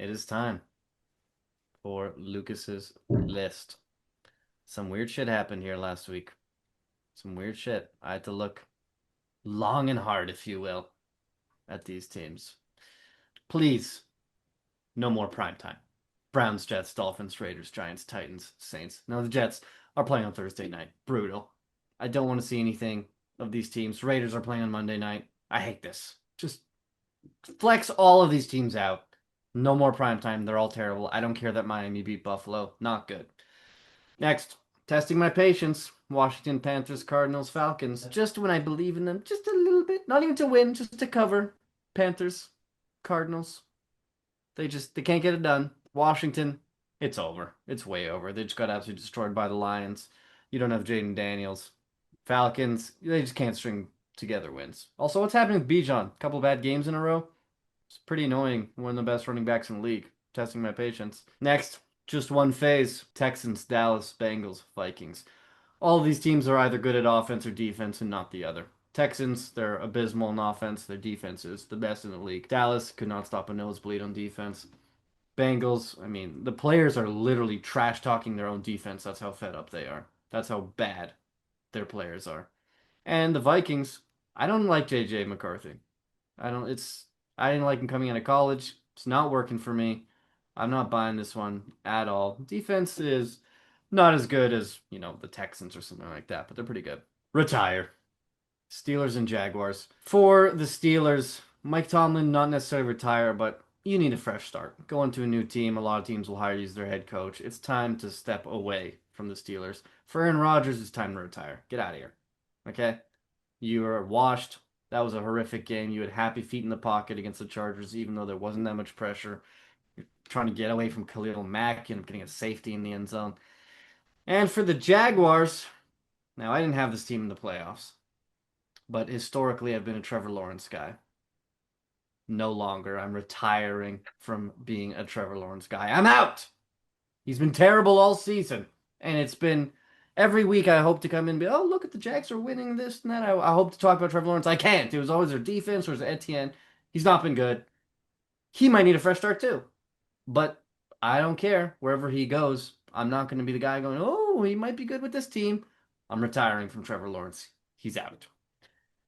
It is time for Lucas's list. Some weird shit happened here last week. Some weird shit. I had to look long and hard, if you will, at these teams. Please, no more prime time. Browns, Jets, Dolphins, Raiders, Giants, Titans, Saints. No, the Jets are playing on Thursday night. Brutal. I don't want to see anything of these teams. Raiders are playing on Monday night. I hate this. Just flex all of these teams out. No more prime time. They're all terrible. I don't care that Miami beat Buffalo. Not good. Next, testing my patience. Washington Panthers, Cardinals, Falcons. Just when I believe in them, just a little bit. Not even to win, just to cover. Panthers, Cardinals. They can't get it done. Washington, it's over. It's way over. They just got absolutely destroyed by the Lions. You don't have Jaden Daniels. Falcons, they just can't string together wins. Also, what's happening with Bijan? A couple bad games in a row. It's pretty annoying. One of the best running backs in the league. Testing my patience. Next, just one phase. Texans, Dallas, Bengals, Vikings. All of these teams are either good at offense or defense and not the other. Texans, they're abysmal in offense. Their defense is the best in the league. Dallas could not stop a nosebleed on defense. Bengals, I mean, the players are literally trash talking their own defense. That's how fed up they are. That's how bad their players are. And the Vikings, I don't like JJ McCarthy. I don't it's I didn't like him coming out of college. It's not working for me. I'm not buying this one at all. Defense is not as good as, the Texans or something like that, but they're pretty good. Retire. Steelers and Jaguars. For the Steelers, Mike Tomlin not necessarily retire, but you need a fresh start. Go into a new team. A lot of teams will hire you as their head coach. It's time to step away from the Steelers. For Aaron Rodgers, it's time to retire. Get out of here. Okay? You are washed. That was a horrific game. You had happy feet in the pocket against the Chargers, even though there wasn't that much pressure. You're trying to get away from Khalil Mack and getting a safety in the end zone. And for the Jaguars, now I didn't have this team in the playoffs, but historically I've been a Trevor Lawrence guy. No longer. I'm retiring from being a Trevor Lawrence guy. I'm out. He's been terrible all season, and it's been every week. I hope to come in and be, oh, look at the Jags are winning this and that. I hope to talk about Trevor Lawrence. I can't. It was always their defense or Etienne. He's not been good. He might need a fresh start too, but I don't care. Wherever he goes, I'm not going to be the guy going, oh, he might be good with this team. I'm retiring from Trevor Lawrence. He's out.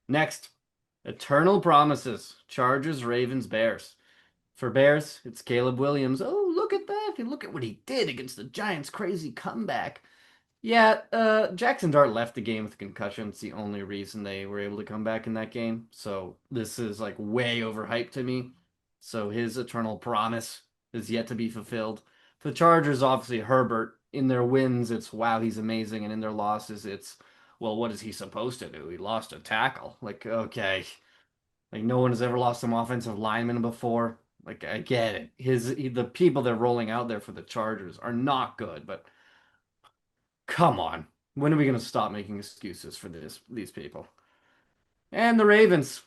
Next, Eternal Promises. Chargers, Ravens, Bears. For Bears, it's Caleb Williams. Oh, look at that. Look at what he did against the Giants' crazy comeback. Yeah, Jaxon Dart left the game with a concussion. It's the only reason they were able to come back in that game. So this is like way overhyped to me. So his eternal promise is yet to be fulfilled. For the Chargers, obviously Herbert. In their wins, it's wow, he's amazing, and in their losses, it's well, what is he supposed to do? He lost a tackle. Like, okay. Like no one has ever lost some offensive lineman before. Like I get it. The people they're rolling out there for the Chargers are not good, but come on. When are we going to stop making excuses for these people? And the Ravens,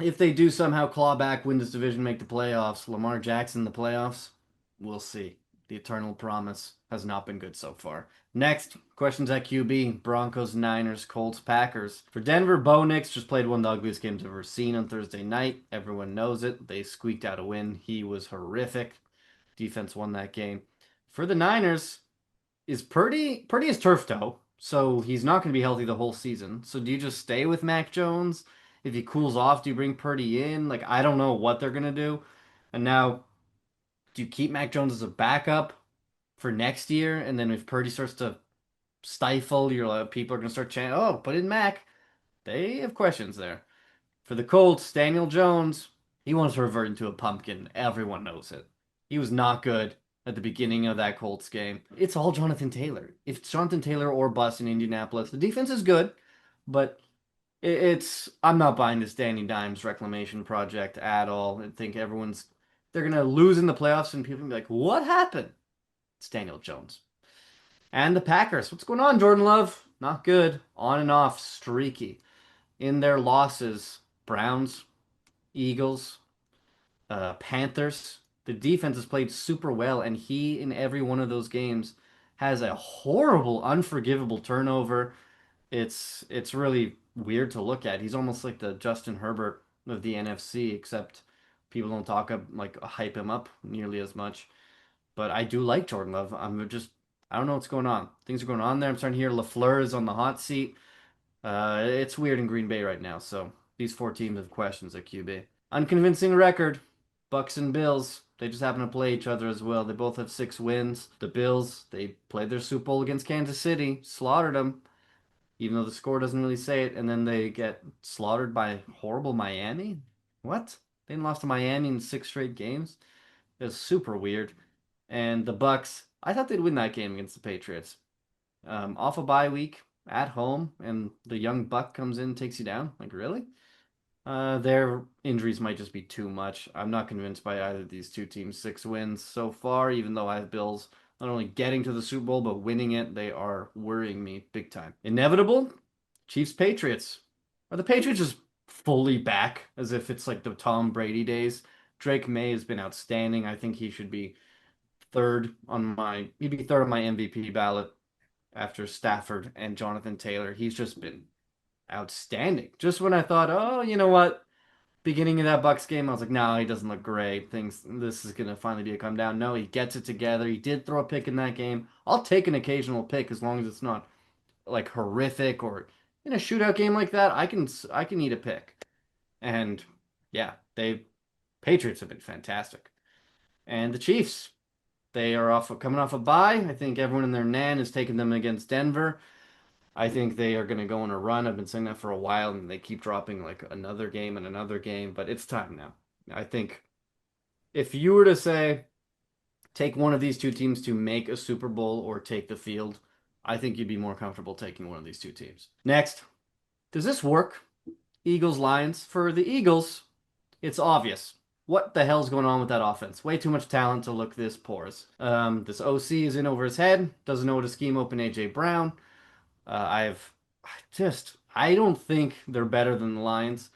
if they do somehow claw back, win this division, make the playoffs, Lamar Jackson in the playoffs, we'll see. The eternal promise has not been good so far. Next, questions at QB. Broncos, Niners, Colts, Packers. For Denver, Bo Nix just played one of the ugliest games I've ever seen on Thursday night. Everyone knows it. They squeaked out a win. He was horrific. Defense won that game. For the Niners, is Purdy is turf toe, so he's not going to be healthy the whole season. So do you just stay with Mac Jones? If he cools off, do you bring Purdy in? Like I don't know what they're going to do. And now, do you keep Mac Jones as a backup for next year? And then if Purdy starts to stifle, people are going to start chanting, "Oh, put in Mac." They have questions there. For the Colts, Daniel Jones, he wants to revert into a pumpkin. Everyone knows it. He was not good at the beginning of that Colts game. It's all Jonathan Taylor. If it's Jonathan Taylor or bust in Indianapolis, the defense is good, but it's I'm not buying this Danny Dimes reclamation project at all. I think they're gonna lose in the playoffs and people are gonna be like, what happened? It's Daniel Jones. And the Packers. What's going on, Jordan Love? Not good. On and off, streaky. In their losses, Browns, Eagles, Panthers. The defense has played super well, and he in every one of those games has a horrible, unforgivable turnover. It's really weird to look at. He's almost like the Justin Herbert of the NFC, except People don't talk like hype him up nearly as much. But I do like Jordan Love. I don't know what's going on. Things are going on there. I'm starting to hear LaFleur is on the hot seat. It's weird in Green Bay right now. So these four teams have questions at QB. Unconvincing record. Bucks and Bills. They just happen to play each other as well. They both have 6 wins. The Bills, they played their Super Bowl against Kansas City, slaughtered them, even though the score doesn't really say it, and then they get slaughtered by horrible Miami. What? They lost to Miami in 6 straight games. It was super weird. And the Bucks, I thought they'd win that game against the Patriots. Off a bye week at home, and the young Buck comes in and takes you down. Like, really? Their injuries might just be too much. I'm not convinced by either of these two teams. 6 wins so far, even though I have Bills not only getting to the Super Bowl, but winning it. They are worrying me big time. Inevitable? Chiefs Patriots. Are the Patriots just fully back as if it's like the Tom Brady days? Drake May has been outstanding. I think he'd be third on my MVP ballot after Stafford and Jonathan Taylor. He's just been outstanding. Just when I thought, oh, you know what? Beginning of that Bucks game, I was like, no, he doesn't look great. This is gonna finally be a come down. No, he gets it together. He did throw a pick in that game. I'll take an occasional pick as long as it's not like horrific or in a shootout game like that. I can eat a pick. And yeah, they Patriots have been fantastic. And the Chiefs, they are coming off a bye. I think everyone in their nan is taking them against Denver. I think they are going to go on a run. I've been saying that for a while, and they keep dropping like another game and another game, but it's time now. I think if you were to say take one of these two teams to make a Super Bowl or take the field, I think you'd be more comfortable taking one of these two teams. Next, does this work? Eagles Lions. For the Eagles, it's obvious. What the hell's going on with that offense? Way too much talent to look this porous. This OC is in over his head. Doesn't know how to scheme open AJ Brown. I don't think they're better than the Lions.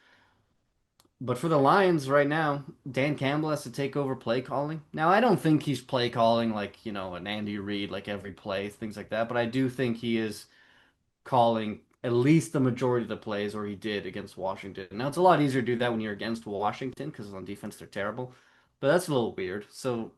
But for the Lions right now, Dan Campbell has to take over play calling. Now, I don't think he's play calling like, an Andy Reid, like every play, things like that. But I do think he is calling at least the majority of the plays, or he did against Washington. Now, it's a lot easier to do that when you're against Washington because on defense they're terrible. But that's a little weird. So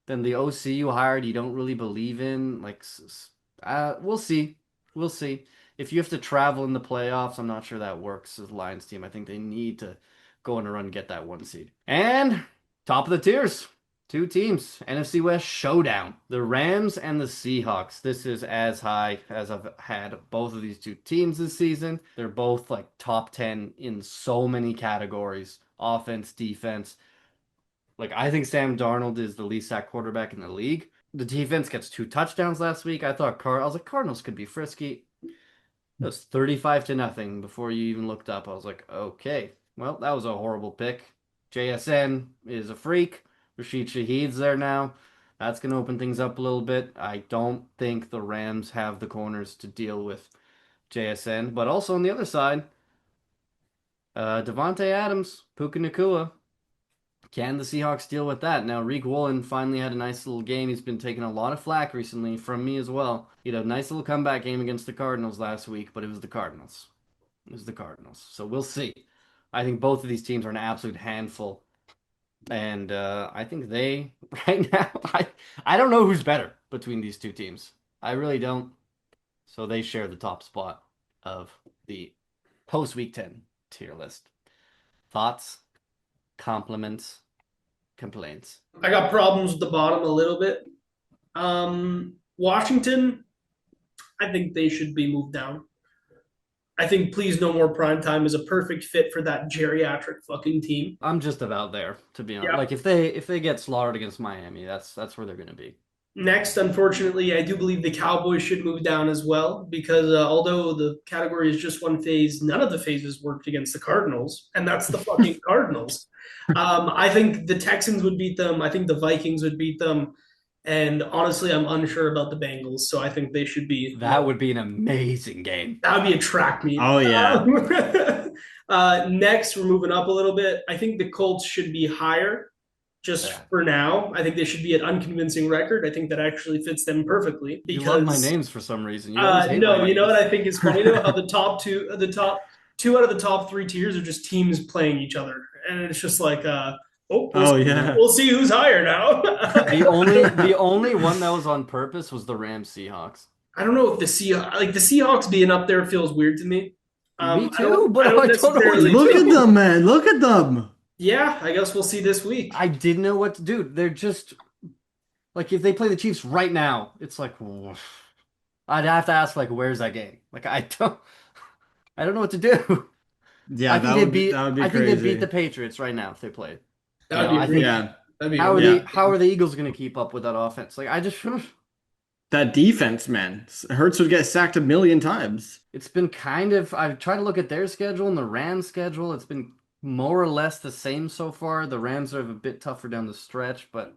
then the OC you hired, you don't really believe in. We'll see. We'll see. If you have to travel in the playoffs, I'm not sure that works as a Lions team. I think they need to go on a run and get that 1 seed. And top of the tiers, two teams, NFC West showdown. The Rams and the Seahawks. This is as high as I've had both of these two teams this season. They're both like top 10 in so many categories. Offense, defense. Like, I think Sam Darnold is the least sacked quarterback in the league. The defense gets 2 touchdowns last week. I was like, Cardinals could be frisky. It was 35-0 before you even looked up. I was like, okay, well, that was a horrible pick. JSN is a freak. Rashid Shaheed's there now. That's going to open things up a little bit. I don't think the Rams have the corners to deal with JSN. But also on the other side, Devontae Adams, Puka Nacua. Can the Seahawks deal with that? Now, Reek Woolen finally had a nice little game. He's been taking a lot of flack recently from me as well. He had a nice little comeback game against the Cardinals last week, but it was the Cardinals. It was the Cardinals. So we'll see. I think both of these teams are an absolute handful. And I think right now, I don't know who's better between these two teams. I really don't. So they share the top spot of the post-week 10 tier list. Thoughts? Compliments, complaints. I got problems with the bottom a little bit. Washington, I think they should be moved down. I think Please No More Prime Time is a perfect fit for that geriatric fucking team. I'm just about there, to be honest. Yeah. Like if they get slaughtered against Miami, that's where they're gonna be. Next, unfortunately, I do believe the Cowboys should move down as well because although the category is just one phase, none of the phases worked against the Cardinals, and that's the fucking Cardinals. I think the Texans would beat them. I think the Vikings would beat them. And honestly, I'm unsure about the Bengals, so I think they should be. That would be an amazing game. That would be a track meet. Oh, yeah. Next, we're moving up a little bit. I think the Colts should be higher just for now. I think they should be an unconvincing record. I think that actually fits them perfectly. Because, you love my names for some reason. No, you know what I think is funny though? How the top two out of the top 3 tiers are just teams playing each other. And it's just like Oh, Oh yeah. we'll see who's higher now. The only one that was on purpose was the Rams Seahawks. I don't know if the Seahawks being up there feels weird to me. Me I don't too, I but don't I don't know what to necessarily Look at think. them, do. man. Look at them. Yeah, I guess we'll see this week. I didn't know what to do. They're just like if they play the Chiefs right now, it's like I'd have to ask like where's that game? Like I don't know what to do. Yeah, that would be I think they beat the crazy. Patriots right now if they played. That You would know, be a I think Yeah. that'd be a really Yeah. how are the Eagles going to keep up with that offense? Like I just That defense, man. Hurts would get sacked a million times. it's been kind of I've tried to look at their schedule and the Rams schedule. It's been more or less the same so far. The Rams are a bit tougher down the stretch, but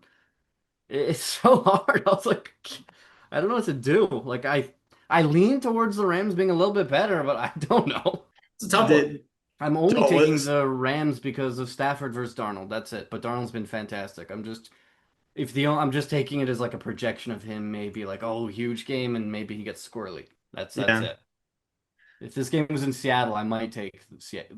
it's so hard. I was like, I don't know what to do. Like I lean towards the Rams being a little bit better, but I don't know. It's a tough one. Did I'm only oh, taking it's- the Rams because of Stafford versus Darnold. That's it. But Darnold's been fantastic. I'm just taking it as like a projection of him, maybe like, oh, huge game, and maybe he gets squirrely. That's yeah. it. If this game was in Seattle, I might take the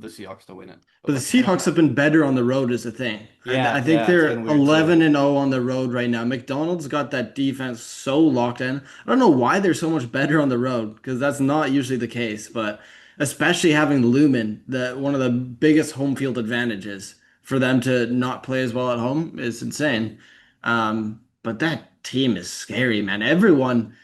Seahawks to win it. But But the like, I don't Seahawks know. have been better on the road is the thing. I Yeah, think yeah, it's they're been weird too. 11 and 0 on the road right now. McDonald's got that defense so locked in. I don't know why they're so much better on the road because that's not usually the case, but especially having Lumen, one of the biggest home field advantages for them to not play as well at home is insane. But that team is scary, man. Everyone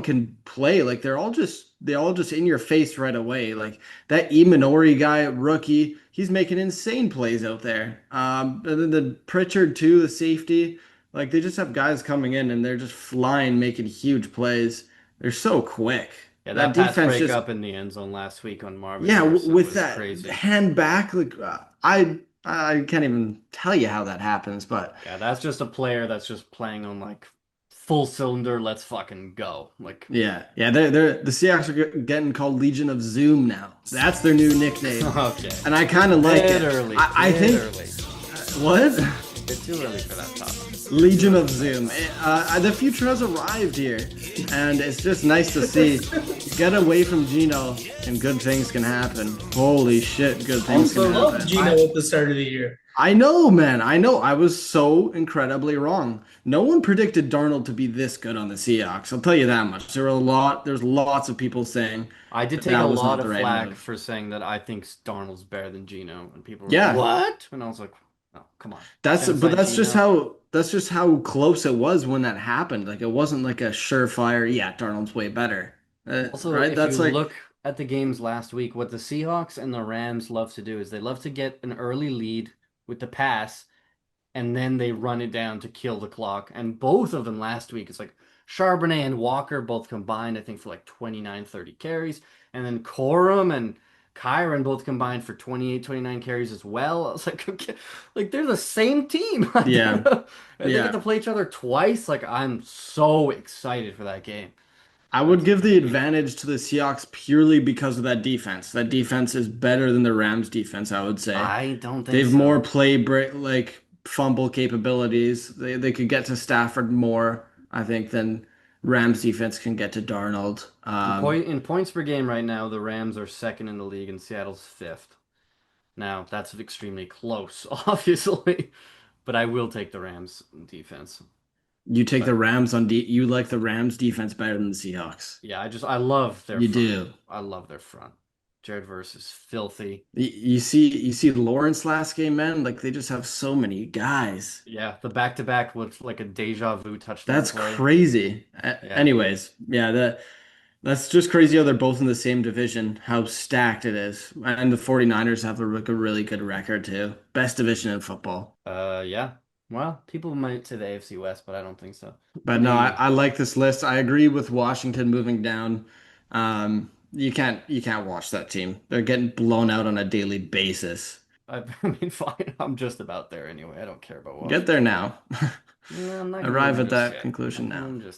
can play. Like they all just in your face right away. Like that Imanori guy, rookie, he's making insane plays out there. And then the Pritchard too, the safety. Like they just have guys coming in and they're just flying, making huge plays. They're so quick. Yeah, That that pass defense break just up in the end zone last week on Marvin yeah, Harrison with was that crazy. hand back, like I can't even tell you how that happens, but Yeah, that's just a player that's just playing on like full cylinder, let's fucking go. Like, yeah, they're the Seahawks are getting called Legion of Zoom now. That's their new nickname, okay. and I kind of like Bit it. early, I bit think early. what Bit too early for that topic. Legion of Zoom. The future has arrived here, and it's just nice to see. Get away from Gino, and good things can happen. Holy shit, good things Also, can Love happen. Gino at the start of the year. I know, man. I know. I was so incredibly wrong. No one predicted Darnold to be this good on the Seahawks. I'll tell you that much. There's lots of people saying I did that take a that was lot not the of right flack move. for saying that I think Darnold's better than Gino, and people were like, Yeah, "What?" And I was like, "Oh, come on, but genocide Gino." that's just how close it was when that happened. Like it wasn't like a surefire, yeah, Darnold's way better. Also, Right? if you That's like look at the games last week, what the Seahawks and the Rams love to do is they love to get an early lead with the pass and then they run it down to kill the clock. And both of them last week, it's like Charbonnet and Walker both combined, I think, for like 29, 30 carries. And then Corum and Kyron both combined for 28, 29 carries as well. I was like, okay, like they're the same team. yeah, And they get yeah. to play each other twice. Like I'm so excited for that game. I would That's give the gonna be advantage to the Seahawks purely because of that defense. That defense is better than the Rams defense, I would say. I don't They think have more so. play break, like fumble capabilities. They could get to Stafford more, I think, than Rams defense can get to Darnold. In points per game right now, the Rams are second in the league and Seattle's fifth. Now, that's extremely close, obviously, but I will take the Rams defense. You take the But Rams on D. You like the Rams defense better than the Seahawks. yeah, I love their You front. do. I love their front. Jared Verse is filthy. You see Lawrence last game, man. Like they just have so many guys. Yeah, the back-to-back looked like a deja vu touchdown That's play. crazy. Yeah. Anyways, yeah, that's just crazy how they're both in the same division, how stacked it is. And the 49ers have a really good record too. Best division in football. Yeah. Well, people might say the AFC West, but I don't think so. But no, I like this list. I agree with Washington moving down. You can't watch that team. They're getting blown out on a daily basis. I mean, fine. I'm just about there anyway. I don't care about Get there Washington. now. No, I'm not going Arrive home at just that yet. conclusion Not now. home just yet.